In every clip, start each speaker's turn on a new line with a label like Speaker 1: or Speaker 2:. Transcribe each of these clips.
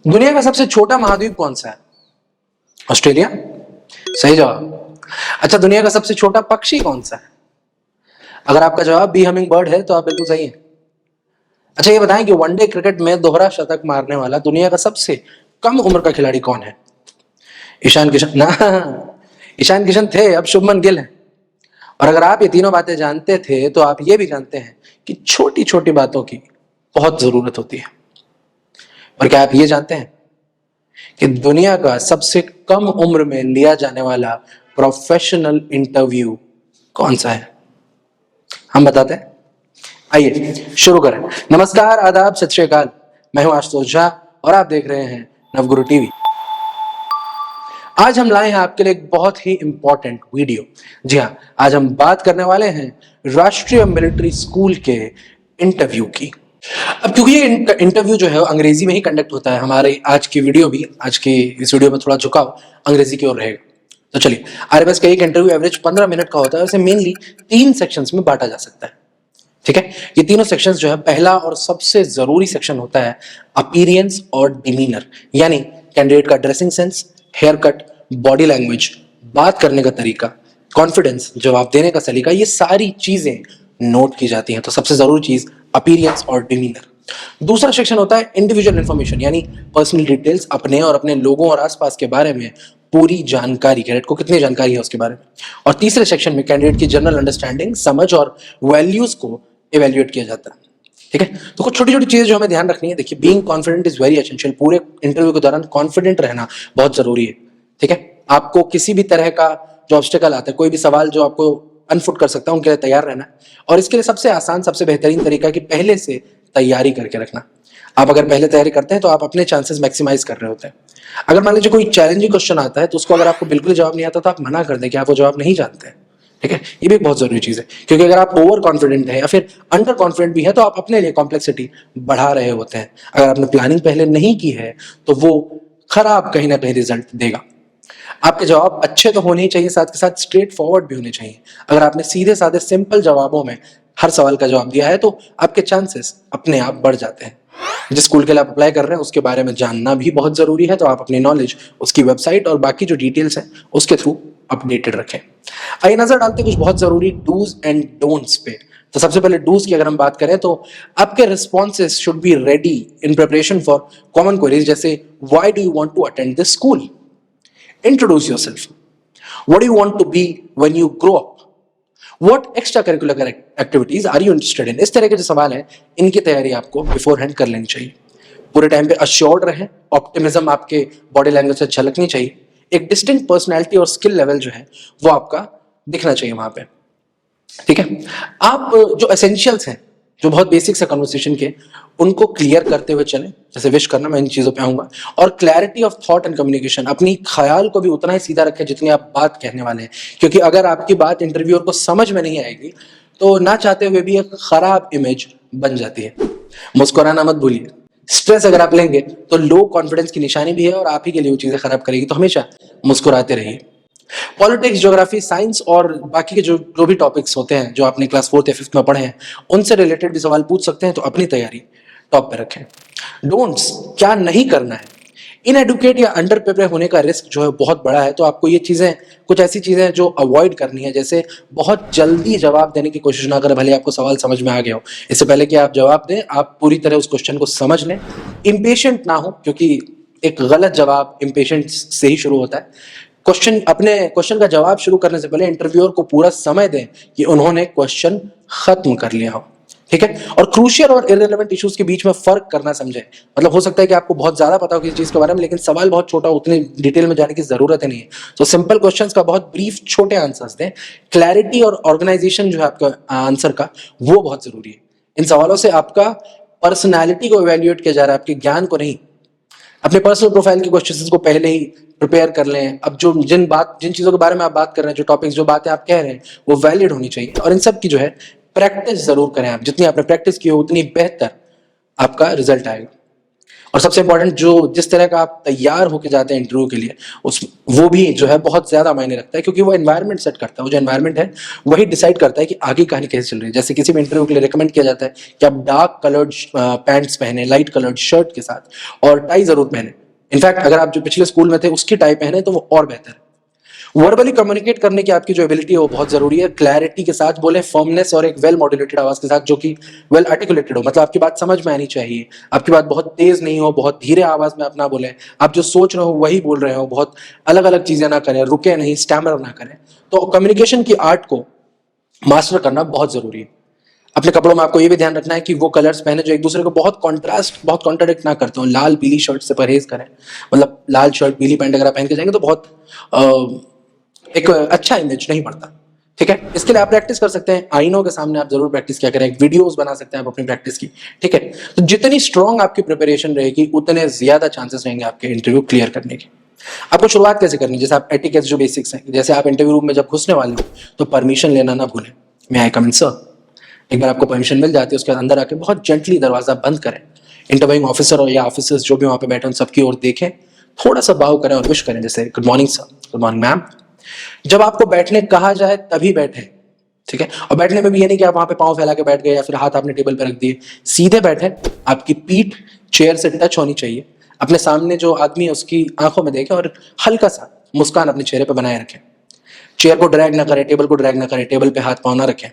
Speaker 1: दुनिया का सबसे छोटा महाद्वीप कौन सा है? ऑस्ट्रेलिया। सही जवाब। अच्छा, दुनिया का सबसे छोटा पक्षी कौन सा है? अगर आपका जवाब बी हमिंग बर्ड है तो आप बिल्कुल सही है। अच्छा, ये बताएं कि वनडे क्रिकेट में दोहरा शतक मारने वाला दुनिया का सबसे कम उम्र का खिलाड़ी कौन है? ईशान किशन ना। ईशान किशन थे, अब शुभमन गिल है। और अगर आप ये तीनों बातें जानते थे तो आप ये भी जानते हैं कि छोटी छोटी बातों की बहुत जरूरत होती है। और क्या आप ये जानते हैं कि दुनिया का सबसे कम उम्र में लिया जाने वाला प्रोफेशनल इंटरव्यू कौन सा है? हम बताते हैं। आइए शुरू करें। नमस्कार, आदाब, सत श्री अकाल। मैं हूं आशुतोष झा और आप देख रहे हैं नवगुरु टीवी। आज हम लाए हैं आपके लिए एक बहुत ही इंपॉर्टेंट वीडियो। जी हाँ, आज हम बात करने वाले हैं राष्ट्रीय मिलिट्री स्कूल के इंटरव्यू की। अब क्योंकि ये इंटरव्यू जो है अंग्रेजी में ही कंडक्ट होता है, हमारे आज की वीडियो भी, आज की इस वीडियो में थोड़ा झुकाव अंग्रेजी की ओर रहेगा। तो चलिए, आरएमएस का एक इंटरव्यू एवरेज 15 मिनट का होता है। उसे मेनली 3 सेक्शंस में बांटा जा सकता है। ठीक है, ये तीनों सेक्शंस जो है, पहला और सबसे जरूरी सेक्शन होता है अपीयरेंस और डिमीनर, यानी कैंडिडेट का dressing sense, hair cut, body language, बात करने का तरीका, कॉन्फिडेंस, जवाब देने का सलीका, ये सारी चीजें नोट की जाती हैं। तो सबसे जरूरी चीज अपीयरेंस और डिमीनर। दूसरा सेक्शन होता है इंडिविजुअल इंफॉर्मेशन, यानी पर्सनल डिटेल्स, अपने और अपने लोगों और आसपास के बारे में पूरी जानकारी, कैंडिडेट को कितनी जानकारी है उसके बारे में। और तीसरे सेक्शन में कैंडिडेट की जनरल अंडरस्टैंडिंग, समझ और वैल्यूज को इवेल्युएट किया जाता है। ठीक है, तो कुछ छोटी छोटी चीजें जो हमें ध्यान रखनी है। देखिए, being confident is very essential. पूरे इंटरव्यू के दौरान कॉन्फिडेंट रहना बहुत जरूरी है। ठीक है, आपको किसी भी तरह का जो ऑब्स्टेकल आता है, कोई भी सवाल जो आपको अनफुट कर सकता है, उनके लिए तैयार रहना है। और इसके लिए सबसे आसान, सबसे बेहतरीन तरीका है कि पहले से तैयारी करके रखना। आप अगर पहले तैयारी करते हैं तो आप अपने चांसेस मैक्सिमाइज कर रहे होते हैं। अगर मान लीजिए कोई चैलेंजिंग क्वेश्चन आता है तो उसको अगर आपको बिल्कुल जवाब नहीं आता तो आप मना कर दें कि आप वो जवाब नहीं जानते हैं। ठीक है, ये भी एक बहुत जरूरी चीज है, क्योंकि अगर आप ओवर कॉन्फिडेंट है या फिर अंडर कॉन्फिडेंट भी है तो आप अपने लिए कॉम्प्लेक्सिटी बढ़ा रहे होते हैं। अगर आपने प्लानिंग पहले नहीं की है तो वो खराब कहीं ना कहीं रिजल्ट देगा। आपके जवाब अच्छे तो होने ही चाहिए, साथ के साथ स्ट्रेट फॉरवर्ड भी होने चाहिए। अगर आपने सीधे साधे सिंपल जवाबों में हर सवाल का जवाब दिया है तो आपके चांसेस अपने आप बढ़ जाते हैं। जिस स्कूल के लिए आप अप्लाई कर रहे हैं उसके बारे में जानना भी बहुत जरूरी है, तो आप अपनी नॉलेज उसकी वेबसाइट और बाकी जो डिटेल्स हैं उसके थ्रू अपडेटेड रखें। आइए नजर डालते हैं कुछ बहुत जरूरी डूज एंड डोंट्स पे। तो सबसे पहले डूज की अगर हम बात करें तो आपके responses should be ready in preparation for common queries, जैसे why do you want to attend this school, introduce yourself, what do you want to be when you grow up, what extracurricular activities are you interested in। इस तरह के जो सवाल हैं इनकी तैयारी आपको बिफोर हैंड कर लेनी चाहिए। पूरे टाइम पे अश्योर्ड रहें, ऑप्टिमिज्म आपके बॉडी लैंग्वेज से झलकनी चाहिए। एक डिस्टिंक्ट पर्सनैलिटी और स्किल लेवल जो है वो आपका दिखना चाहिए वहां पे। ठीक है, आप जो एसेंशियल्स हैं, जो बहुत बेसिक्स है कन्वर्सेशन के, उनको क्लियर करते हुए चलें। जैसे विश करना, मैं इन चीजों पे आऊंगा। और clarity of thought and communication, अपनी ख्याल को भी उतना ही सीधा रखें जितनी आप बात कहने वाले हैं, क्योंकि अगर आपकी बात इंटरव्यूअर को समझ में नहीं आएगी तो ना चाहते हुए भी एक खराब इमेज बन जाती है। मुस्कुराना मत भूलिए। स्ट्रेस अगर आप लेंगे तो लो कॉन्फिडेंस की निशानी भी है और आप ही के लिए वो चीजें खराब करेगी। तो हमेशा मुस्कुराते रहिए। पॉलिटिक्स, ज्योग्राफी, साइंस और बाकी के जो जो भी टॉपिक्स होते हैं जो आपने क्लास 4th या 5th में पढ़े हैं, उनसे रिलेटेड भी सवाल पूछ सकते हैं, तो अपनी तैयारी टॉप पे रखें। डोंट्स, क्या नहीं करना है। इनएडुकेट या अंडर प्रिपेयर होने का रिस्क जो है बहुत बड़ा है, तो आपको ये चीजें, कुछ ऐसी चीजें जो अवॉइड करनी है, जैसे बहुत जल्दी जवाब देने की कोशिश ना करें, भले आपको सवाल समझ में आ गया हो। इससे पहले कि आप जवाब दें, आप पूरी तरह उस क्वेश्चन को समझ लें। इम्पेशेंट ना हो, क्योंकि एक गलत जवाब इम्पेशेंट से ही शुरू होता है। अपने क्वेश्चन का जवाब शुरू करने से पहले इंटरव्यूअर को पूरा समय दें कि उन्होंने क्वेश्चन खत्म कर लिया हो। ठीक है, और क्रूशियल और इररिलेवेंट इश्यूज के बीच में फर्क करना समझें। मतलब हो सकता है कि आपको बहुत ज्यादा पता हो किसी चीज के बारे में, लेकिन सवाल बहुत छोटा हो, उतनी डिटेल में जाने की जरूरत ही नहीं है। तो सिंपल क्वेश्चंस का बहुत ब्रीफ छोटे आंसर्स दें। क्लैरिटी और ऑर्गेनाइजेशन जो है आपका आंसर का, वो बहुत जरूरी है। इन सवालों से आपका पर्सनैलिटी को इवेल्युएट किया जा रहा है, आपके ज्ञान को नहीं। अपने पर्सनल प्रोफाइल के क्वेश्चंस को पहले ही प्रिपेयर कर लें। अब जो जिन चीजों के बारे में आप बात कर रहे हैं, जो टॉपिक्स, जो बातें आप कह रहे हैं, वो वैलिड होनी चाहिए। और इन सब की जो है प्रैक्टिस जरूर करें आप। जितनी आपने प्रैक्टिस की हो उतनी बेहतर आपका रिजल्ट आएगा। और सबसे इंपॉर्टेंट, जो जिस तरह का आप तैयार होके जाते हैं इंटरव्यू के लिए, उस वो भी जो है बहुत ज्यादा मायने रखता है, क्योंकि वो एनवायरनमेंट सेट करता है। वो जो एनवायरनमेंट है वही डिसाइड करता है कि आगे कहानी कैसे चल रही है। जैसे किसी भी इंटरव्यू के लिए रिकमेंड किया जाता है कि आप डार्क कलर्ड पैंट्स पहने लाइट कलर्ड शर्ट के साथ, और टाई जरूर पहने। इनफैक्ट अगर आप जो पिछले स्कूल में थे उसकी टाई पहने तो वो और बेहतर है। वर्बली कम्युनिकेट करने की आपकी जो एबिलिटी है वो बहुत जरूरी है। क्लैरिटी के साथ बोले, फर्मनेस और एक वेल मॉड्यूलेटेड आवाज के साथ जो कि वेल आर्टिकुलेटेड हो, मतलब आपकी बात समझ में आनी चाहिए। आपकी बात बहुत तेज नहीं हो, बहुत धीरे आवाज में आप ना बोले, आप जो सोच रहे हो वही बोल रहे हो, बहुत अलग अलग चीजें ना करें, रुके नहीं, स्टैमर ना करें। तो कम्युनिकेशन की आर्ट को मास्टर करना बहुत जरूरी है। अपने कपड़ों में आपको ये भी ध्यान रखना है कि वो कलर्स पहने जो एक दूसरे को बहुत कॉन्ट्रास्ट, बहुत कॉन्ट्राडिक्ट ना करते हो। लाल पीली शर्ट से परहेज करें, मतलब लाल शर्ट पीली पैंट अगर आप पहन के जाएंगे तो बहुत एक अच्छा इमेज नहीं पड़ता। ठीक है, इसके लिए आप प्रैक्टिस कर सकते हैं। आईनों के सामने आप जरूर प्रैक्टिस किया करें, वीडियोस बना सकते हैं आप अपनी प्रैक्टिस की। ठीक है, तो जितनी स्ट्रांग आपकी प्रिपरेशन रहेगी उतने ज्यादा चांसेस रहेंगे आपके इंटरव्यू क्लियर करने के। आपको शुरुआत कैसे करनी है? जैसे आप एटिकेट्स जो बेसिक्स हैं, जैसे आप इंटरव्यू रूम में जब घुसने वाले हो तो परमिशन लेना ना भूलें। मे आई कम इन सर? एक बार आपको परमिशन मिल जाती है उसके बाद अंदर आके बहुत जेंटली दरवाजा बंद करें। इंटरव्यूइंग ऑफिसर और या ऑफिसर्स जो भी वहां पे बैठे हैं सबकी ओर देखें, थोड़ा सा बाव करें और विश करें, जैसे good morning sir, good morning ma'am. जब आपको बैठने कहा जाए तभी बैठे। ठीक है, और बैठने में भी ये नहीं कि आप वहां पे पांव फैला के बैठ गए या फिर हाथ आपने टेबल पे रख दिए। सीधे बैठे, आपकी पीठ चेयर से टच होनी चाहिए। अपने सामने जो आदमी है उसकी आंखों में देखें और हल्का सा मुस्कान अपने चेहरे पे बनाए रखें। चेयर को ड्रैग ना करें, टेबल को ड्रैग ना करें, टेबल पे हाथ पांव ना रखें।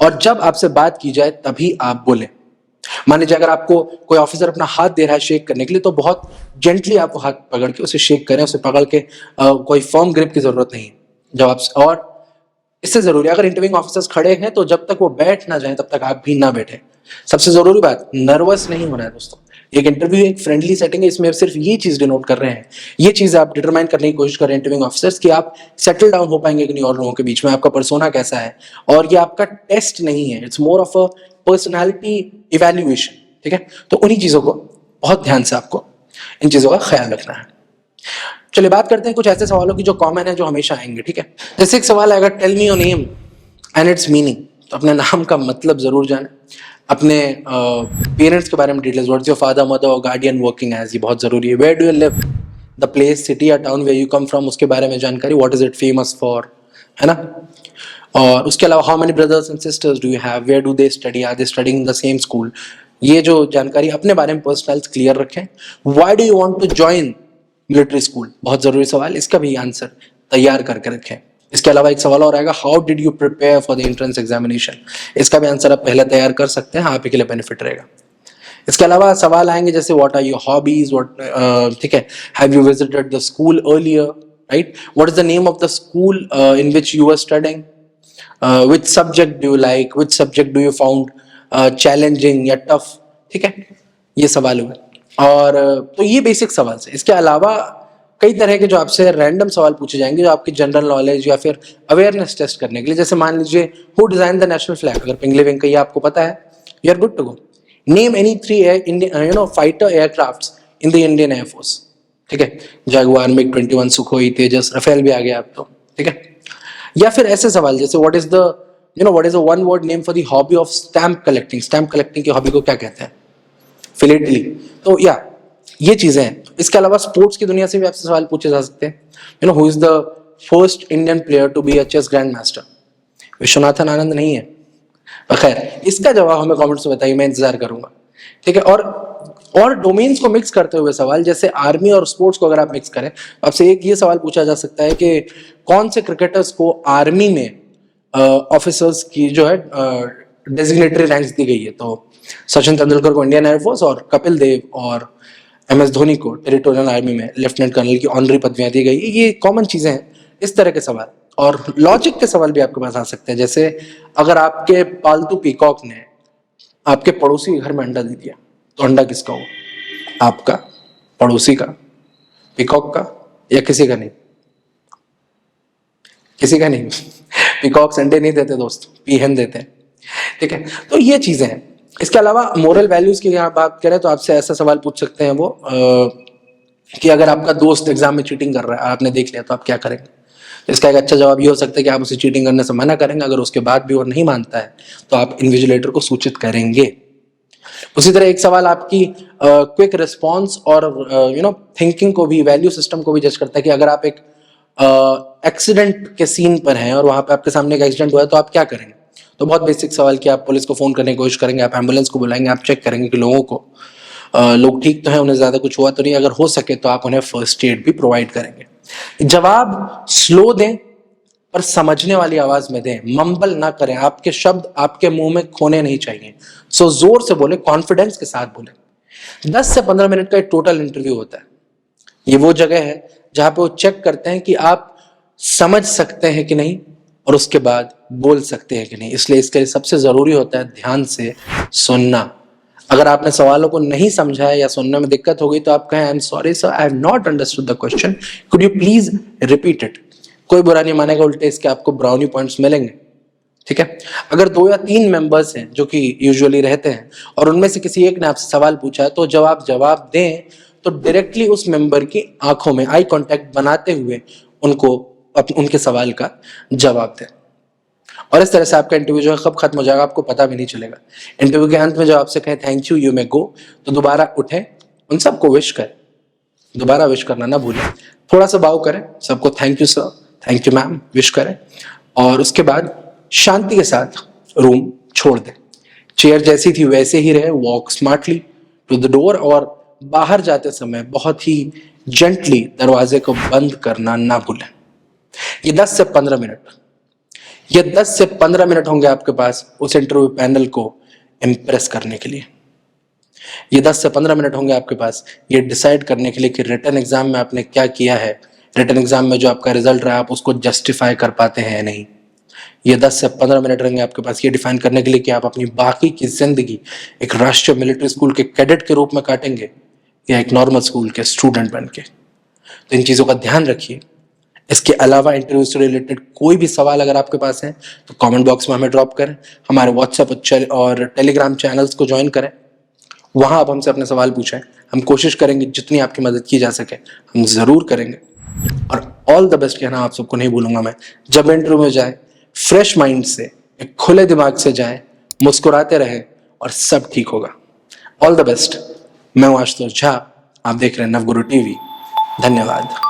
Speaker 1: और जब आपसे बात की जाए तभी आप बोले। मान लीजिए अगर आपको कोई ऑफिसर अपना हाथ दे रहा है शेक करने के लिए, तो बहुत जेंटली आप वो हाथ पकड़ के उसे शेक करें। उसे पकड़ के कोई फर्म ग्रिप की जरूरत नहीं है जब आप। और इससे जरूरी है, अगर इंटरव्यूइंग ऑफिसर्स खड़े हैं तो जब तक वो बैठ ना जाए तब तक आप भी ना बैठे। सबसे जरूरी बात, नर्वस नहीं होना है दोस्तों। एक इंटरव्यू एक फ्रेंडली सेटिंग है, इसमें सिर्फ ये चीज डिनोट कर रहे हैं, ये चीज आप डिटरमाइन करने की कोशिश कर रहे हैं इंटरव्यूइंग ऑफिसर्स कि आप सेटल डाउन हो पाएंगे कि नहीं और लोगों के बीच में, आपका पर्सोना कैसा है। और ये आपका टेस्ट नहीं है, it's more of a personality evaluation. ठीक है, तो उन्हीं चीजों को बहुत ध्यान से आपको इन चीजों का ख्याल रखना है। चलिए बात करते हैं कुछ ऐसे सवालों की जो कॉमन है, जो हमेशा आएंगे। ठीक है, जैसे एक सवाल आएगा, tell me your name and its meaning. तो अपने नाम का मतलब जरूर जाने, अपने पेरेंट्स के बारे में details, what's your father mother और गार्डियन वर्किंग एज, ये बहुत जरूरी है। Where do you live, the place city या town where you come from, उसके बारे में जानकारी, what is it famous for, है ना। और उसके अलावा how many brothers and sisters do you have, where do they study, are they studying in the same school. ये जो जानकारी अपने बारे में पर्सनल क्लियर रखें। Why do you want to join military school, बहुत जरूरी सवाल, इसका भी आंसर तैयार करके रखें। इसके अलावा एक सवाल और आएगा, how did you prepare for the entrance examination, इसका भी आंसर आप पहले तैयार कर सकते हैं, आप ही के लिए बेनिफिट रहेगा। इसके अलावा सवाल आएंगे जैसे what are your hobbies, what, ठीक है, have you visited the school earlier, right, what is the name of the school in which you are studying, which subject do you like, which subject do you found challenging या tough. ठीक है, ये सवाल हुए। और तो ये basic सवाल है। इसके अलावा कई तरह के जो आपसे रैंडम सवाल पूछे जाएंगे जो आपकी जनरल नॉलेज या फिर अवेयरनेस टेस्ट करने के लिए। जैसे मान लीजिए, who design the national flag, अगर पिंगले वेंकैया ये आपको पता है, you are good to go. Name any 3 Indian fighter aircrafts in the Indian air force. ठीक है, Jaguar, MiG 21, Sukhoi, Tejas, Rafale भी आ गया आप तो। ठीक है, या फिर ऐसे सवाल जैसे what is the what is the one word name for the hobby of stamp collecting, stamp collecting की हॉबी को क्या कहते हैं, फिलेटली। तो या ये चीजें हैं। इसके अलावा स्पोर्ट्स की दुनिया से भी आपसे सवाल पूछे जा सकते हैं। Who is the first Indian player to be a chess grandmaster, Viswanathan Anand नहीं है। खैर, इसका जवाब हमें कमेंट्स में बताइए, मैं इंतजार करूंगा। ठीक है, और डोमेन्स को मिक्स करते हुए सवाल, जैसे आर्मी और स्पोर्ट्स को अगर आप मिक्स करें, आपसे एक ये सवाल पूछा जा सकता है कि कौन से क्रिकेटर्स को आर्मी में ऑफिसर्स की जो है डेजिग्नेटरी रैंक्स दी गई है। तो सचिन तेंदुलकर को इंडियन एयरफोर्स और कपिल देव और MS धोनी को टेरिटोरियल आर्मी में लेफ्टिनेंट कर्नल की ऑनरी पदवियां दी गई। ये कॉमन चीजें हैं। इस तरह के सवाल और लॉजिक के सवाल भी आपके पास आ सकते हैं। जैसे अगर आपके पालतू पीकॉक ने आपके पड़ोसी के घर में अंडा दे दिया तो अंडा किसका हो, आपका, पड़ोसी का, पीकॉक का, या किसी का नहीं? किसी का नहीं। पीकॉक्स अंडे नहीं देते दोस्त, पीहन देते हैं। ठीक है, तो ये चीजें हैं। इसके अलावा मोरल वैल्यूज की यहाँ बात करें तो आपसे ऐसा सवाल पूछ सकते हैं वो कि अगर आपका दोस्त एग्जाम में चीटिंग कर रहा है, आपने देख लिया, तो आप क्या करेंगे। इसका एक अच्छा जवाब ये हो सकता है कि आप उसे चीटिंग करने से मना करेंगे। अगर उसके बाद भी वो नहीं मानता है तो आप इन्विजिलेटर को सूचित करेंगे। उसी तरह एक सवाल आपकी क्विक रिस्पॉन्स और थिंकिंग को भी, वैल्यू सिस्टम को भी जज करता है कि अगर आप एक एक्सीडेंट के सीन पर हैं और वहां पे आपके सामने एक एक्सीडेंट हुआ है तो आप क्या करेंगे। तो बहुत बेसिक सवाल कि आप पुलिस को फोन करने की कोशिश करेंगे, आप एम्बुलेंस को बुलाएंगे, आप चेक करेंगे कि लोग ठीक तो हैं, उन्हें ज्यादा कुछ हुआ तो नहीं, अगर हो सके तो आप उन्हें फर्स्ट एड भी प्रोवाइड करेंगे। जवाब स्लो दें पर समझने वाली आवाज में दें, मम्बल ना करें, आपके शब्द आपके मुंह में खोने नहीं चाहिए। सो जोर से बोले, कॉन्फिडेंस के साथ बोले। 10 से 15 मिनट का एक टोटल इंटरव्यू होता है। ये वो जगह है जहां पे वो चेक करते हैं कि आप समझ सकते हैं कि नहीं और उसके बाद बोल सकते हैं कि नहीं। इसलिए इसके लिए सबसे जरूरी होता है ध्यान से सुनना। अगर आपने सवालों को नहीं समझा है या सुनने में दिक्कत हो गई तो आप कहें, I am sorry sir, I have not understood the question, could you please repeat it. कोई बुरा नहीं मानेगा, उल्टे इसके आपको ब्राउनी पॉइंट्स मिलेंगे। ठीक है। अगर 2 या 3 मेंबर्स हैं जो कि यूजुअली रहते हैं और उनमें से किसी एक ने आपसे सवाल पूछा है तो जब आप जवाब दें तो डायरेक्टली उस मेंबर की आंखों में आई कांटेक्ट बनाते हुए उनके सवाल का जवाब दें। और इस तरह से आपका इंटरव्यू जो है कब खत्म हो जाएगा आपको पता भी नहीं चलेगा। इंटरव्यू के अंत में जब आपसे कहें थैंक यू, यू मे गो, तो दोबारा उठें, उन सबको विश करें, दोबारा विश करना ना भूलें, थोड़ा सा बाव करें, सबको thank you sir, thank you ma'am wish करें और उसके बाद शांति के साथ रूम छोड़ दें। चेयर जैसी थी वैसे ही रहे, walk smartly to the door और बाहर जाते समय बहुत ही जेंटली दरवाजे को बंद करना ना भूलें। ये 10 से 15 मिनट होंगे आपके पास उस इंटरव्यू पैनल को इंप्रेस करने के लिए। ये 10 से 15 मिनट होंगे आपके पास ये डिसाइड करने के लिए कि रिटन एग्जाम में आपने क्या किया है, रिटन एग्जाम में जो आपका रिजल्ट रहा आप उसको जस्टिफाई कर पाते हैं या नहीं। ये 10 से 15 मिनट रहेंगे आपके पास ये डिफाइन करने के लिए कि आप अपनी बाकी की जिंदगी एक राष्ट्रीय मिलिट्री स्कूल के कैडेट के रूप में काटेंगे या एक नॉर्मल स्कूल के स्टूडेंट बन के। तो इन चीजों का ध्यान रखिए। इसके अलावा इंटरव्यू से रिलेटेड कोई भी सवाल अगर आपके पास है तो कमेंट बॉक्स में हमें ड्रॉप करें, हमारे व्हाट्सएप और टेलीग्राम चैनल्स को ज्वाइन करें, वहां आप हमसे अपने सवाल पूछें। हम कोशिश करेंगे जितनी आपकी मदद की जा सके हम जरूर करेंगे। और ऑल द बेस्ट कहना आप सबको नहीं भूलूंगा मैं। जब इंटरव्यू में जाए फ्रेश माइंड से, एक खुले दिमाग से जाए, मुस्कुराते रहे और सब ठीक होगा। All the best. मैं हूं आशुतोष झा, आप देख रहे हैं नवगुरु टीवी। धन्यवाद।